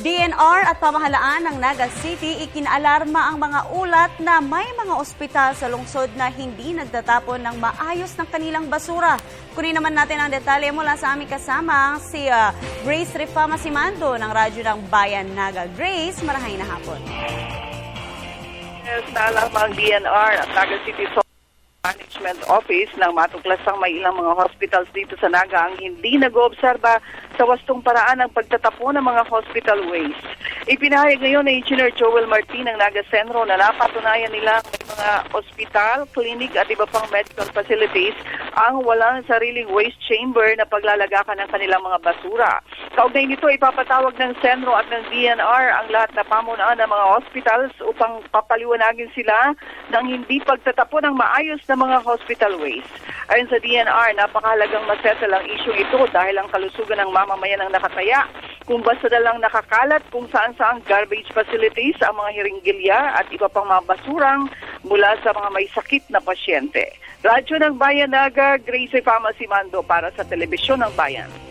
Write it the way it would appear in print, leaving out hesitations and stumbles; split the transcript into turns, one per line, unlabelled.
DNR at pamahalaan ng Naga City ikinaalarma ang mga ulat na may mga ospital sa lungsod na hindi nagtatapon ng maayos ng kanilang basura. Kunin naman natin ang detalye mula sa aming kasama si Grace Rifama Simando ng Radyo ng Bayan Naga. Grace, marahay na hapon.
Yes, naalam ang DNR at Naga City Management Office nang matuklasang may ilang mga hospitals dito sa Naga ang hindi nag-oobserba sa wastong paraan ng pagtatapon ng mga hospital waste. Ipinahayag ngayon ni Engineer Joel Martin ng Naga Sentro na napatunayan nila may mga ospital, clinic at iba pang medical facilities ang walang sariling waste chamber na paglalagakan ng kanilang mga basura. Kaugnay nito, ipapatawag ng Sentro at ng DNR ang lahat na pamunaan ng mga hospitals upang papaliwanagin sila ng hindi pagtatapon ng maayos na mga hospital waste. Ayon sa DNR, napakahalagang masettle ang isyong ito dahil ang kalusugan ng mamamayan ang nakataya. Kung basta na lang nakakalat kung saan-saang garbage facilities ang mga hiringgilya at iba pang mga basurang mula sa mga may sakit na pasyente. Radyo ng Bayan Naga, Grace Rifama Simando para sa Telebisyon ng Bayan.